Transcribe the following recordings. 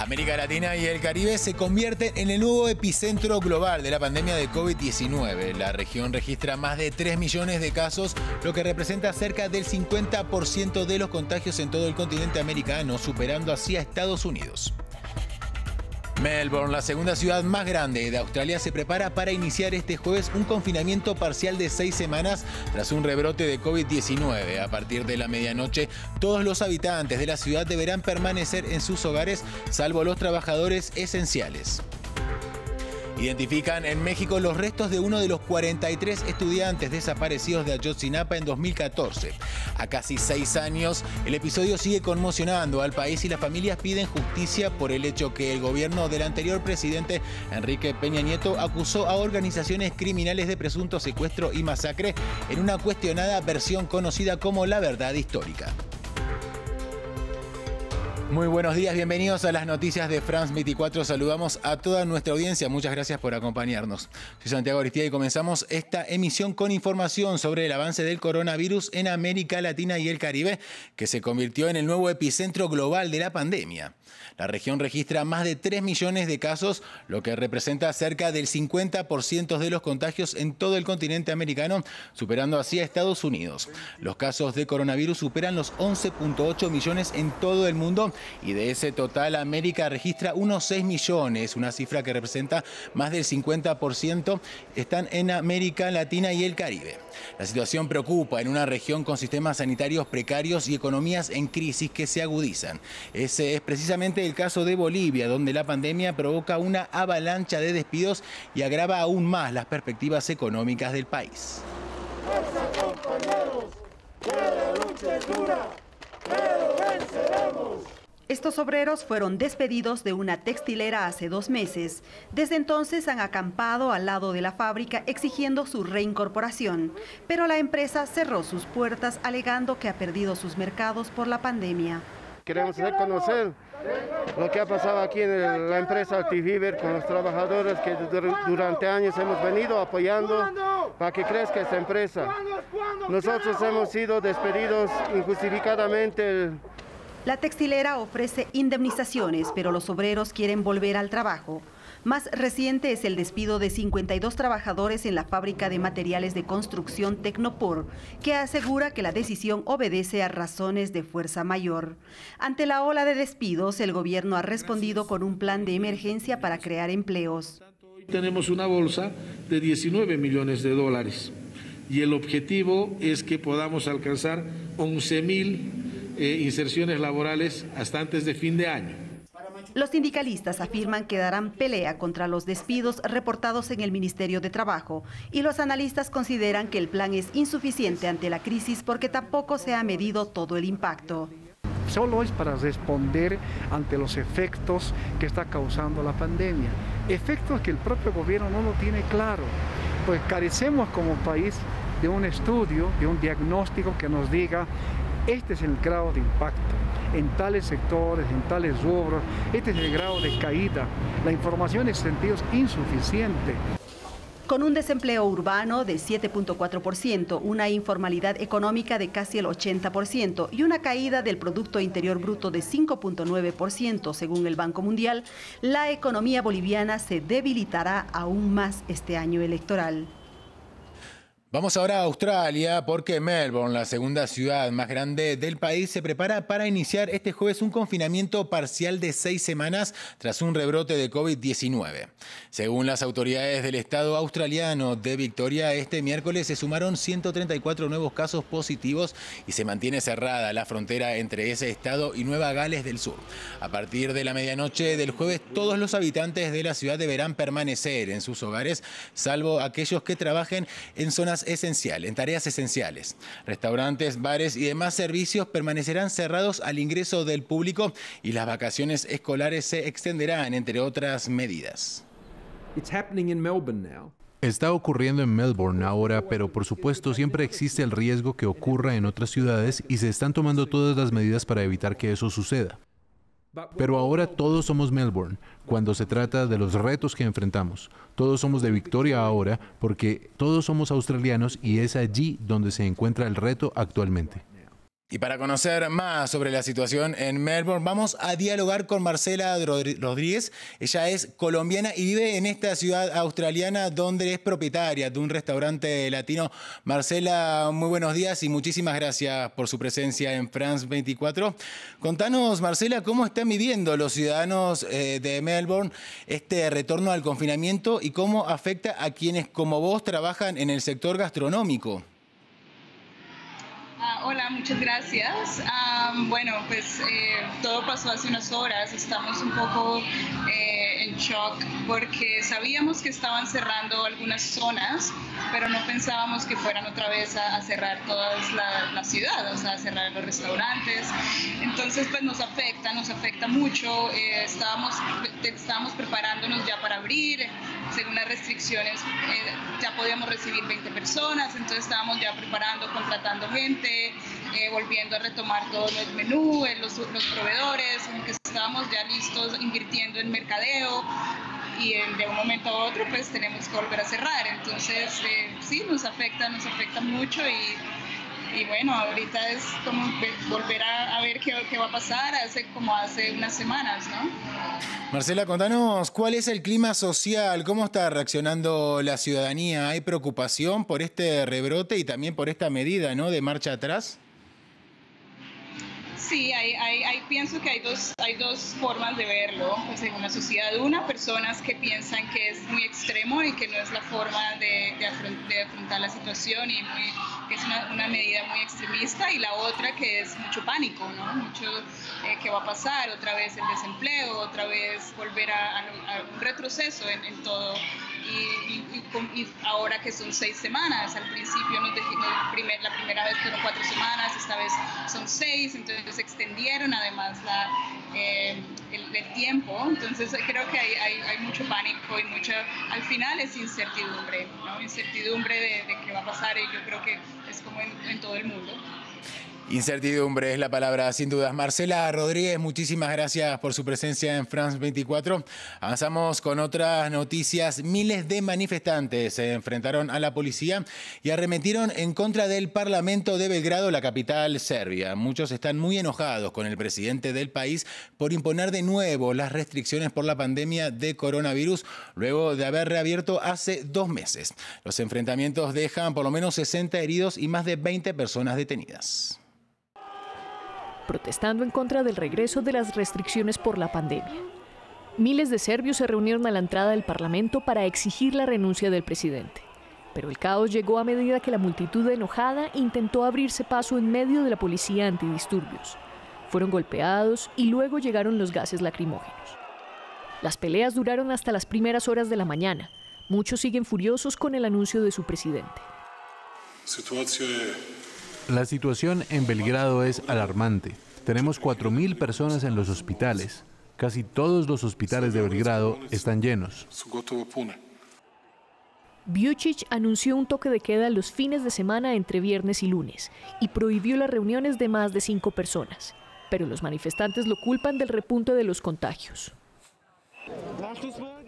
América Latina y el Caribe se convierten en el nuevo epicentro global de la pandemia de COVID-19. La región registra más de 3 millones de casos, lo que representa cerca del 50% de los contagios en todo el continente americano, superando así a Estados Unidos. Melbourne, la segunda ciudad más grande de Australia, se prepara para iniciar este jueves un confinamiento parcial de 6 semanas tras un rebrote de COVID-19. A partir de la medianoche, todos los habitantes de la ciudad deberán permanecer en sus hogares, salvo los trabajadores esenciales. Identifican en México los restos de uno de los 43 estudiantes desaparecidos de Ayotzinapa en 2014. A casi 6 años, el episodio sigue conmocionando al país y las familias piden justicia por el hecho que el gobierno del anterior presidente, Enrique Peña Nieto, acusó a organizaciones criminales de presunto secuestro y masacre en una cuestionada versión conocida como la verdad histórica. Muy buenos días, bienvenidos a las noticias de France 24. Saludamos a toda nuestra audiencia. Muchas gracias por acompañarnos. Soy Santiago Aristía y comenzamos esta emisión con información sobre el avance del coronavirus en América Latina y el Caribe, que se convirtió en el nuevo epicentro global de la pandemia. La región registra más de 3 millones de casos, lo que representa cerca del 50% de los contagios en todo el continente americano, superando así a Estados Unidos. Los casos de coronavirus superan los 11.8 millones en todo el mundo y de ese total América registra unos 6 millones, una cifra que representa más del 50%, están en América Latina y el Caribe. La situación preocupa en una región con sistemas sanitarios precarios y economías en crisis que se agudizan. Ese es precisamente el caso de Bolivia, donde la pandemia provoca una avalancha de despidos y agrava aún más las perspectivas económicas del país. ¡Fuerza, compañeros! ¡Que la lucha es dura, pero venceremos! Estos obreros fueron despedidos de una textilera hace 2 meses. Desde entonces han acampado al lado de la fábrica exigiendo su reincorporación. Pero la empresa cerró sus puertas alegando que ha perdido sus mercados por la pandemia. Queremos reconocer lo que ha pasado aquí en la empresa Altiviver con los trabajadores que durante años hemos venido apoyando para que crezca esta empresa. Nosotros hemos sido despedidos injustificadamente. La textilera ofrece indemnizaciones, pero los obreros quieren volver al trabajo. Más reciente es el despido de 52 trabajadores en la fábrica de materiales de construcción Tecnopor, que asegura que la decisión obedece a razones de fuerza mayor. Ante la ola de despidos, el gobierno ha respondido con un plan de emergencia para crear empleos. Tenemos una bolsa de 19 millones de dólares y el objetivo es que podamos alcanzar 11.000 inserciones laborales hasta antes de fin de año. Los sindicalistas afirman que darán pelea contra los despidos reportados en el Ministerio de Trabajo y los analistas consideran que el plan es insuficiente ante la crisis porque tampoco se ha medido todo el impacto. Solo es para responder ante los efectos que está causando la pandemia, efectos que el propio gobierno no lo tiene claro, pues carecemos como país de un estudio, de un diagnóstico que nos diga este es el grado de impacto en tales sectores, en tales rubros, este es el grado de caída. La información en ese sentido es insuficiente. Con un desempleo urbano de 7.4%, una informalidad económica de casi el 80% y una caída del Producto Interior Bruto de 5.9% según el Banco Mundial, la economía boliviana se debilitará aún más este año electoral. Vamos ahora a Australia porque Melbourne, la segunda ciudad más grande del país, se prepara para iniciar este jueves un confinamiento parcial de 6 semanas tras un rebrote de COVID-19. Según las autoridades del estado australiano de Victoria, este miércoles se sumaron 134 nuevos casos positivos y se mantiene cerrada la frontera entre ese estado y Nueva Gales del Sur. A partir de la medianoche del jueves, todos los habitantes de la ciudad deberán permanecer en sus hogares, salvo aquellos que trabajen en zonas esenciales, en tareas esenciales. Restaurantes, bares y demás servicios permanecerán cerrados al ingreso del público y las vacaciones escolares se extenderán, entre otras medidas. Está ocurriendo en Melbourne ahora, pero por supuesto siempre existe el riesgo que ocurra en otras ciudades y se están tomando todas las medidas para evitar que eso suceda. Pero ahora todos somos Melbourne, cuando se trata de los retos que enfrentamos. Todos somos de Victoria ahora, porque todos somos australianos y es allí donde se encuentra el reto actualmente. Y para conocer más sobre la situación en Melbourne, vamos a dialogar con Marcela Rodríguez. Ella es colombiana y vive en esta ciudad australiana donde es propietaria de un restaurante latino. Marcela, muy buenos días y muchísimas gracias por su presencia en France 24. Contanos, Marcela, ¿cómo están viviendo los ciudadanos de Melbourne este retorno al confinamiento y cómo afecta a quienes como vos trabajan en el sector gastronómico? Hola, muchas gracias. Bueno, pues todo pasó hace unas horas. Estamos un poco en shock porque sabíamos que estaban cerrando algunas zonas, pero no pensábamos que fueran otra vez a cerrar toda la ciudad, o sea, a cerrar los restaurantes. Entonces, pues nos afecta mucho. Estábamos preparándonos ya para abrir. Según las restricciones, ya podíamos recibir 20 personas, entonces estábamos ya preparando, contratando gente, volviendo a retomar todo el menú, los proveedores, en que estábamos ya listos invirtiendo en mercadeo y de un momento a otro pues tenemos que volver a cerrar. Entonces sí, nos afecta mucho y bueno, ahorita es como volver a ver qué va a pasar hace unas semanas, ¿no? Marcela, contanos, ¿cuál es el clima social? ¿Cómo está reaccionando la ciudadanía? ¿Hay preocupación por este rebrote y también por esta medida, ¿no?, de marcha atrás? Sí, pienso que hay dos formas de verlo pues, en una sociedad. Una, personas que piensan que es muy extremo y que no es la forma de afrontar la situación y que es una medida muy extremista, y la otra que es mucho pánico, ¿no? Mucho qué va a pasar, otra vez el desempleo, otra vez volver a un retroceso en todo. Y ahora que son 6 semanas, al principio la primera vez fueron 4 semanas, esta vez son 6, entonces extendieron además el tiempo. Entonces creo que hay mucho pánico y al final es incertidumbre, ¿no? Incertidumbre de qué va a pasar, y yo creo que es como en todo el mundo. Incertidumbre es la palabra, sin dudas. Marcela Rodríguez, muchísimas gracias por su presencia en France 24. Avanzamos con otras noticias. Miles de manifestantes se enfrentaron a la policía y arremetieron en contra del Parlamento de Belgrado, la capital serbia. Muchos están muy enojados con el presidente del país por imponer de nuevo las restricciones por la pandemia de coronavirus, luego de haber reabierto hace 2 meses. Los enfrentamientos dejan por lo menos 60 heridos y más de 20 personas detenidas. Protestando en contra del regreso de las restricciones por la pandemia. Miles de serbios se reunieron a la entrada del Parlamento para exigir la renuncia del presidente. Pero el caos llegó a medida que la multitud enojada intentó abrirse paso en medio de la policía antidisturbios. Fueron golpeados y luego llegaron los gases lacrimógenos. Las peleas duraron hasta las primeras horas de la mañana. Muchos siguen furiosos con el anuncio de su presidente. La situación en Belgrado es alarmante. Tenemos 4.000 personas en los hospitales. Casi todos los hospitales de Belgrado están llenos. Vučić anunció un toque de queda los fines de semana entre viernes y lunes y prohibió las reuniones de más de 5 personas. Pero los manifestantes lo culpan del repunte de los contagios.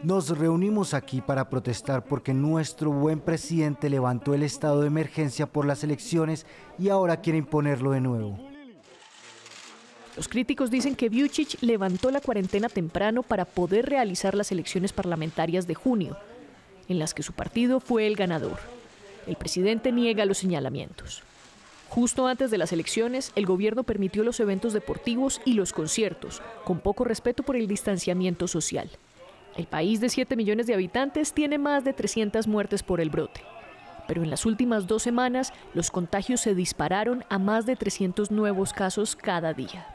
Nos reunimos aquí para protestar porque nuestro buen presidente levantó el estado de emergencia por las elecciones y ahora quiere imponerlo de nuevo. Los críticos dicen que Vučić levantó la cuarentena temprano para poder realizar las elecciones parlamentarias de junio, en las que su partido fue el ganador. El presidente niega los señalamientos. Justo antes de las elecciones, el gobierno permitió los eventos deportivos y los conciertos, con poco respeto por el distanciamiento social. El país de 7 millones de habitantes tiene más de 300 muertes por el brote. Pero en las últimas 2 semanas, los contagios se dispararon a más de 300 nuevos casos cada día.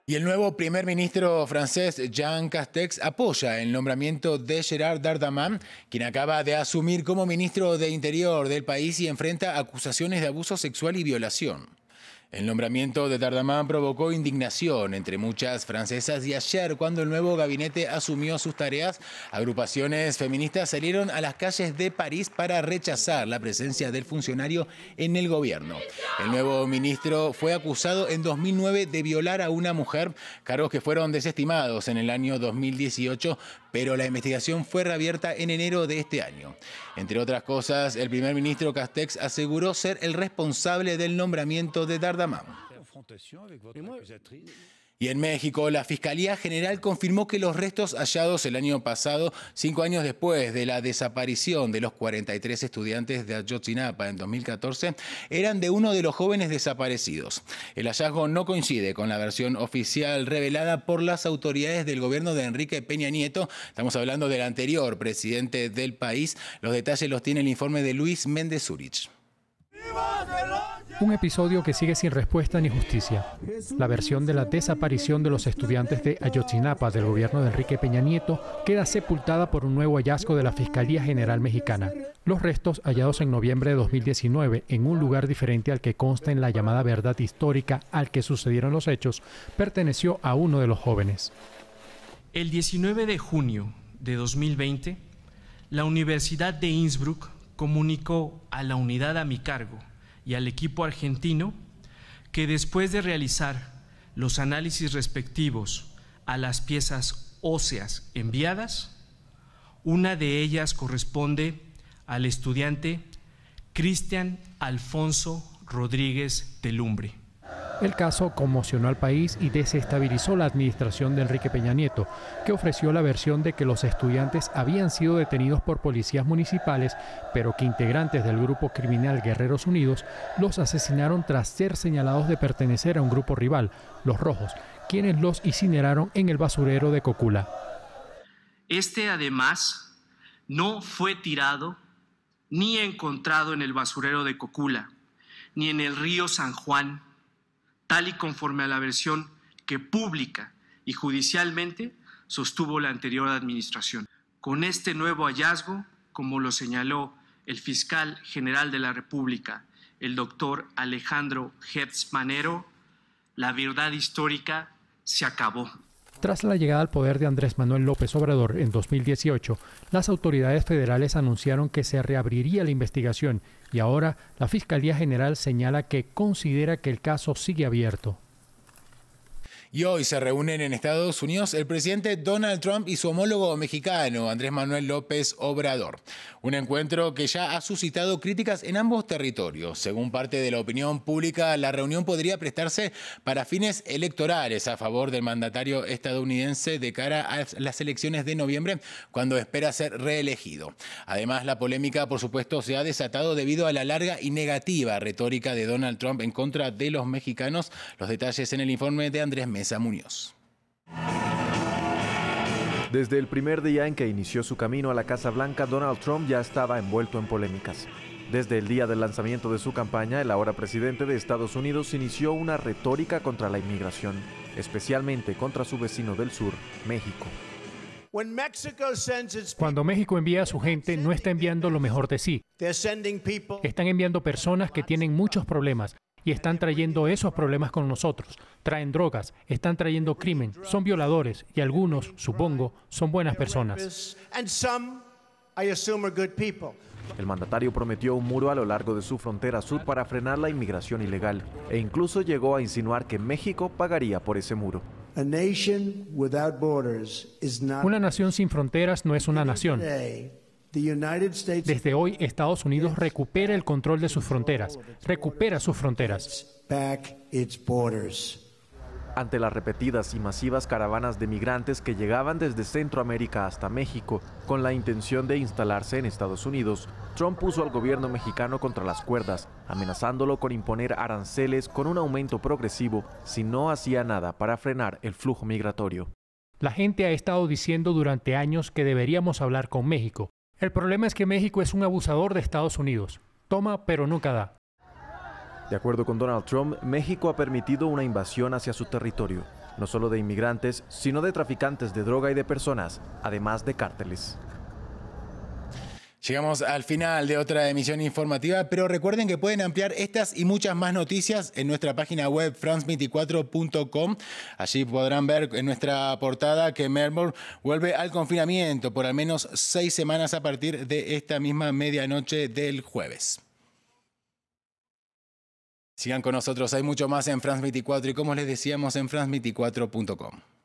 Y el nuevo primer ministro francés, Jean Castex, apoya el nombramiento de Gérald Darmanin, quien acaba de asumir como ministro de Interior del país y enfrenta acusaciones de abuso sexual y violación. El nombramiento de Darmanin provocó indignación entre muchas francesas y ayer, cuando el nuevo gabinete asumió sus tareas, agrupaciones feministas salieron a las calles de París para rechazar la presencia del funcionario en el gobierno. El nuevo ministro fue acusado en 2009 de violar a una mujer, cargos que fueron desestimados en el año 2018, pero la investigación fue reabierta en enero de este año. Entre otras cosas, el primer ministro Castex aseguró ser el responsable del nombramiento de Darmanin. Y en México, la Fiscalía General confirmó que los restos hallados el año pasado, 5 años después de la desaparición de los 43 estudiantes de Ayotzinapa en 2014, eran de uno de los jóvenes desaparecidos. El hallazgo no coincide con la versión oficial revelada por las autoridades del gobierno de Enrique Peña Nieto. Estamos hablando del anterior presidente del país. Los detalles los tiene el informe de Luis Méndez Zurich. Un episodio que sigue sin respuesta ni justicia. La versión de la desaparición de los estudiantes de Ayotzinapa del gobierno de Enrique Peña Nieto queda sepultada por un nuevo hallazgo de la Fiscalía General Mexicana. Los restos hallados en noviembre de 2019 en un lugar diferente al que consta en la llamada verdad histórica al que sucedieron los hechos, perteneció a uno de los jóvenes. El 19 de junio de 2020, la Universidad de Innsbruck comunicó a la unidad a mi cargo y al equipo argentino que después de realizar los análisis respectivos a las piezas óseas enviadas, una de ellas corresponde al estudiante Cristian Alfonso Rodríguez de Lumbre. El caso conmocionó al país y desestabilizó la administración de Enrique Peña Nieto, que ofreció la versión de que los estudiantes habían sido detenidos por policías municipales, pero que integrantes del grupo criminal Guerreros Unidos los asesinaron tras ser señalados de pertenecer a un grupo rival, los Rojos, quienes los incineraron en el basurero de Cocula. Este, además, no fue tirado ni encontrado en el basurero de Cocula, ni en el río San Juan, tal y conforme a la versión que pública y judicialmente sostuvo la anterior administración. Con este nuevo hallazgo, como lo señaló el fiscal general de la República, el doctor Alejandro Gertz Manero, la verdad histórica se acabó. Tras la llegada al poder de Andrés Manuel López Obrador en 2018, las autoridades federales anunciaron que se reabriría la investigación y ahora la Fiscalía General señala que considera que el caso sigue abierto. Y hoy se reúnen en Estados Unidos el presidente Donald Trump y su homólogo mexicano, Andrés Manuel López Obrador. Un encuentro que ya ha suscitado críticas en ambos territorios. Según parte de la opinión pública, la reunión podría prestarse para fines electorales a favor del mandatario estadounidense de cara a las elecciones de noviembre, cuando espera ser reelegido. Además, la polémica, por supuesto, se ha desatado debido a la larga y negativa retórica de Donald Trump en contra de los mexicanos. Los detalles en el informe de Andrés Mesa Muñoz. Desde el primer día en que inició su camino a la Casa Blanca, Donald Trump ya estaba envuelto en polémicas. Desde el día del lanzamiento de su campaña, el ahora presidente de Estados Unidos inició una retórica contra la inmigración, especialmente contra su vecino del sur, México. Cuando México envía a su gente, no está enviando lo mejor de sí. Están enviando personas que tienen muchos problemas y están trayendo esos problemas con nosotros. Traen drogas, están trayendo crimen, son violadores y algunos, supongo, son buenas personas. El mandatario prometió un muro a lo largo de su frontera sur para frenar la inmigración ilegal e incluso llegó a insinuar que México pagaría por ese muro. Una nación sin fronteras no es una nación. Desde hoy, Estados Unidos recupera el control de sus fronteras, recupera sus fronteras. Ante las repetidas y masivas caravanas de migrantes que llegaban desde Centroamérica hasta México con la intención de instalarse en Estados Unidos, Trump puso al gobierno mexicano contra las cuerdas, amenazándolo con imponer aranceles con un aumento progresivo si no hacía nada para frenar el flujo migratorio. La gente ha estado diciendo durante años que deberíamos hablar con México. El problema es que México es un abusador de Estados Unidos. Toma, pero nunca da. De acuerdo con Donald Trump, México ha permitido una invasión hacia su territorio, no solo de inmigrantes, sino de traficantes de droga y de personas, además de cárteles. Llegamos al final de otra emisión informativa, pero recuerden que pueden ampliar estas y muchas más noticias en nuestra página web france24.com. Allí podrán ver en nuestra portada que Melbourne vuelve al confinamiento por al menos 6 semanas a partir de esta misma medianoche del jueves. Sigan con nosotros, hay mucho más en France 24 y como les decíamos en france24.com.